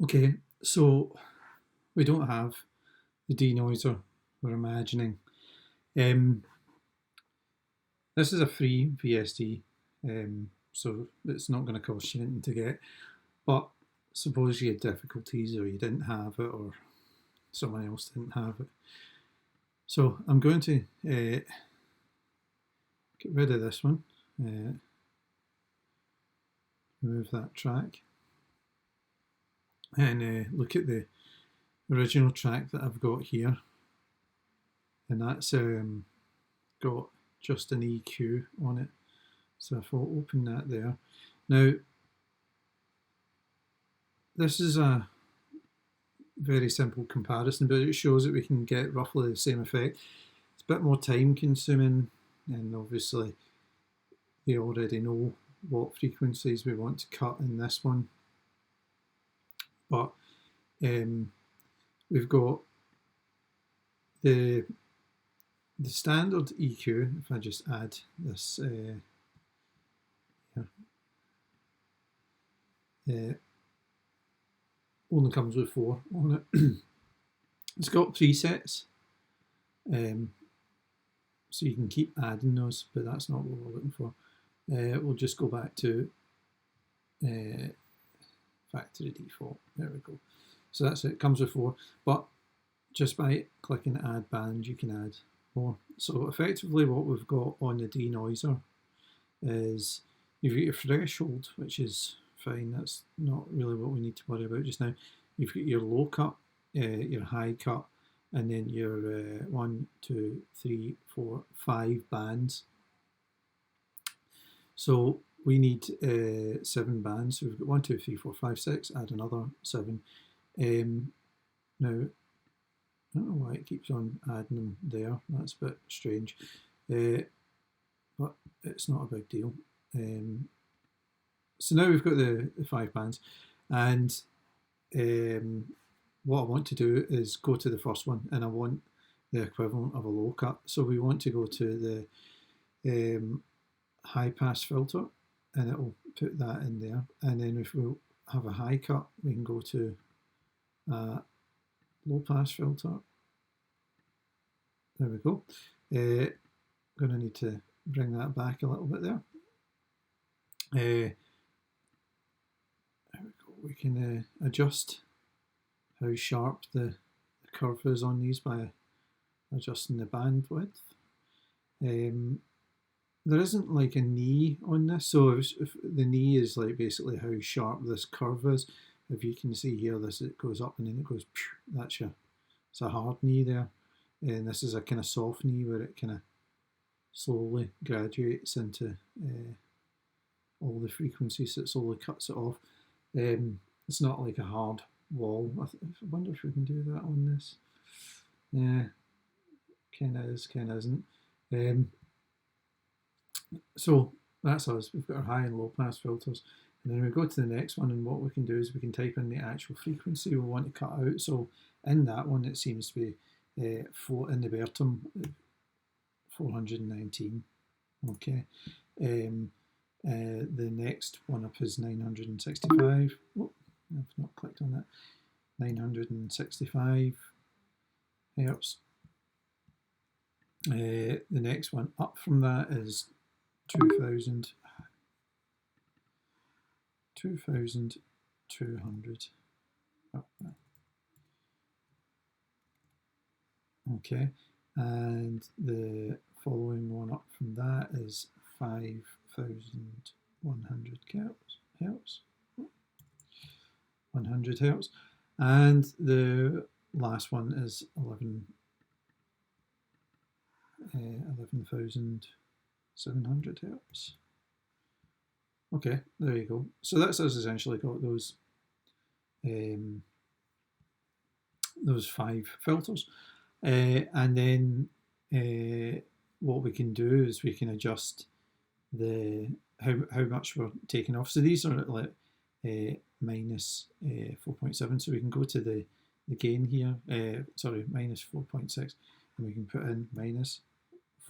Okay, so we don't have the denoiser we're imagining. Um, this is a free VSD, so it's not going to cost you anything to get. But suppose you had difficulties or you didn't have it or someone else didn't have it. So I'm going to get rid of this one, remove that track, and look at the original track that I've got here, and that's got just an EQ on it. So if I'll open that there. Now, this is a very simple comparison, but it shows that we can get roughly the same effect. It's a bit more time consuming, and obviously they already know what frequencies we want to cut in this one. But we've got the standard EQ. If I just add this only comes with 4 on it. It's got presets, so you can keep adding those, but that's not what we're looking for. We'll just go back to factory default. There we go. So that's it. It comes with 4, but just by clicking add band, you can add more. So effectively what we've got on the denoiser is you've got your threshold, which is fine. That's not really what we need to worry about just now. You've got your low cut, your high cut, and then your 1, 2, 3, 4, 5 bands. So we need 7 bands. So we've got 1, 2, 3, 4, 5, 6. Add another 7. Now, I don't know why it keeps on adding them there. That's a bit strange, but it's not a big deal. So now we've got the 5 bands, and what I want to do is go to the first one, and I want the equivalent of a low cut. So we want to go to the high pass filter, and it will put that in there. And then if we have a high cut, we can go to low pass filter. There we go. Going to need to bring that back a little bit there. There we go. We can adjust how sharp the curve is on these by adjusting the bandwidth. There isn't like a knee on this, so if the knee is like basically how sharp this curve is. If you can see here, it goes up and then it goes. That's it's a hard knee there, and this is a kind of soft knee where it kind of slowly graduates into all the frequencies. So it slowly cuts it off. It's not like a hard wall. I wonder if we can do that on this. Yeah, kind of is, kind of isn't. So that's us. We've got our high and low pass filters. And then we go to the next one, and what we can do is we can type in the actual frequency we want to cut out. So in that one, it seems to be in the Bertum 419. Okay. The next one up is 965. Oh, I've not clicked on that. 965 hertz. The next one up from that is 2200. Okay, and the following one up from that is 5100 hertz. 100 hertz, and the last one is 11,700 hertz. Okay, there you go. So that's us essentially got those 5 filters, and then what we can do is we can adjust the how much we're taking off. So these are like minus 4.7. So we can go to the gain here. Sorry, minus 4.6, and we can put in minus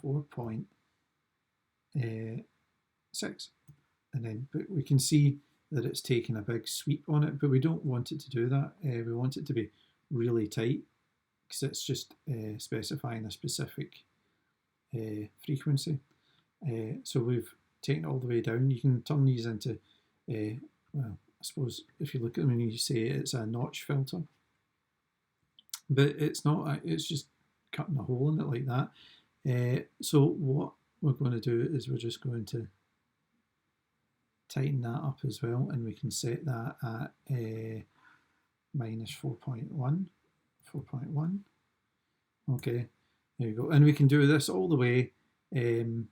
4.6. And then we can see that it's taken a big sweep on it, but we don't want it to do that. We want it to be really tight because it's just specifying a specific frequency. So we've taken it all the way down. You can turn these into, well, I suppose if you look at them and you say it's a notch filter, but it's not, it's just cutting a hole in it like that. So what we're going to do is we're just going to tighten that up as well, and we can set that at minus 4.1. Okay, there you go. And we can do this all the way, and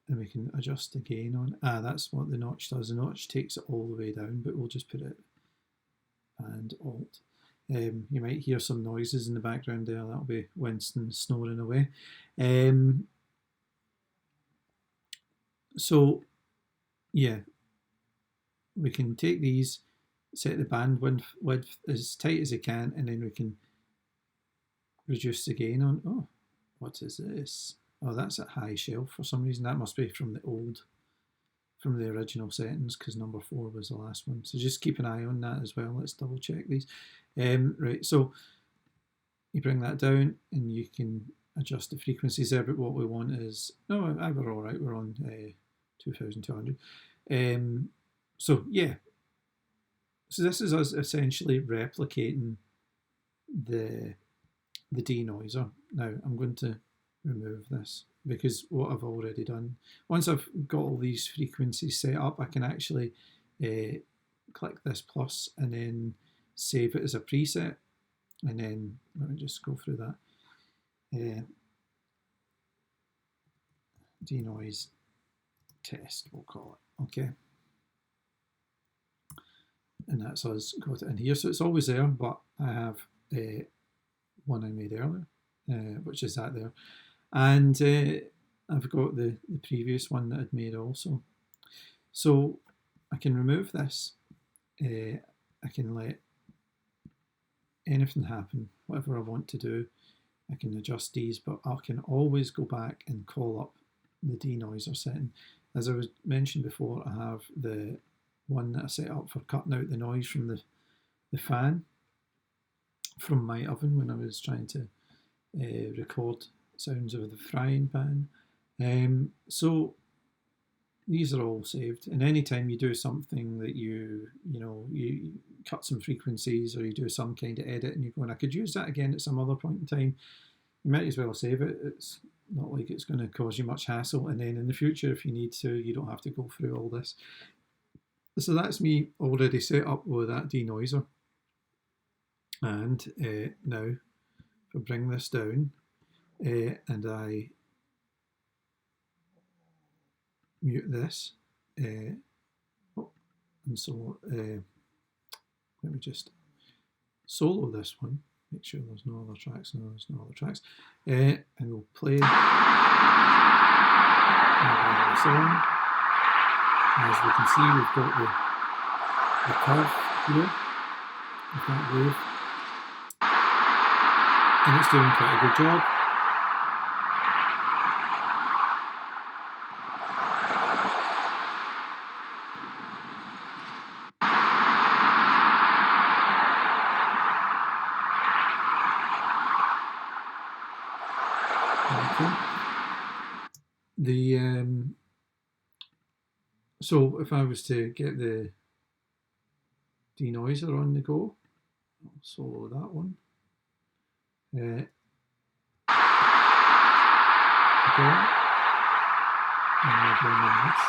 we can adjust the gain on. That's what the notch does. The notch takes it all the way down, but we'll just put it and Alt. You might hear some noises in the background there. That'll be Winston snoring away. So yeah, we can take these, set the bandwidth as tight as I can, and then we can reduce the gain on. Oh, what is this? Oh, that's at high shelf for some reason. That must be from the original settings, because number 4 was the last one. So just keep an eye on that as well. Let's double check these. Right, so you bring that down and you can adjust the frequencies there, but what we want is, no, we're all right, we're on 2200. So yeah, so this is us essentially replicating the denoiser. Now I'm going to remove this, because what I've already done, once I've got all these frequencies set up, I can actually click this plus and then save it as a preset, and then let me just go through that. Denoise test, we'll call it. Okay, and that's us got it in here, so it's always there, but I have one I made earlier, which is that there, and I've got the previous one that I'd made also. So I can remove this, I can let anything happen, whatever I want to do. I can adjust these, but I can always go back and call up the denoiser setting. As I was mentioned before, I have the one that I set up for cutting out the noise from the fan from my oven when I was trying to record sounds of the frying pan. So these are all saved, and anytime you do something that you cut some frequencies, or you do some kind of edit and you're going, I could use that again at some other point in time, you might as well save it. It's not like it's going to cause you much hassle, and then in the future, if you need to, you don't have to go through all this. So that's me already set up with that denoiser. And now if I bring this down and I mute this, and so let me just solo this one, make sure there's no other tracks. No, there's no other tracks, and we'll play and bring this on. As we can see, we've got the curve here of that wave, and it's doing quite a good job. So if I was to get the denoiser on the go, I'll solo that one. Okay, and I'll bring in this.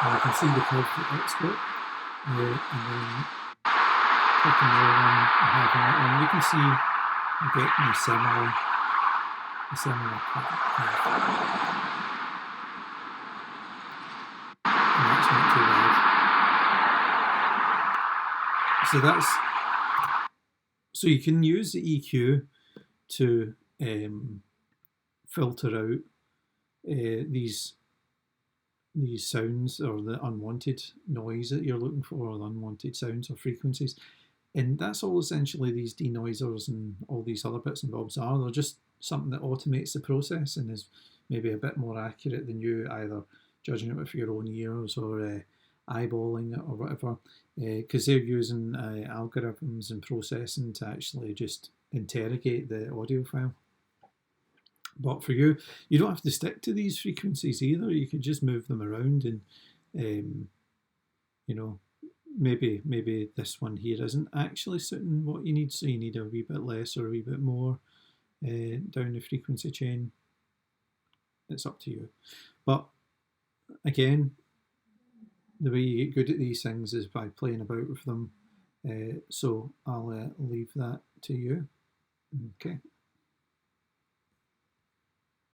And you can see the curve export, and then clicking the other one and having that one, you can see I'm getting a similar curve. That's not too bad. So you can use the EQ to filter out these sounds, or the unwanted noise that you're looking for, or the unwanted sounds or frequencies. And that's all essentially these denoisers and all these other bits and bobs are. They're just something that automates the process and is maybe a bit more accurate than you either judging it with your own ears or eyeballing it or whatever, because they're using algorithms and processing to actually just interrogate the audio file. But for you, you don't have to stick to these frequencies either. You can just move them around, and you know, maybe this one here isn't actually suiting what you need, so you need a wee bit less or a wee bit more down the frequency chain. It's up to you. But again, the way you get good at these things is by playing about with them. So I'll leave that to you. Okay.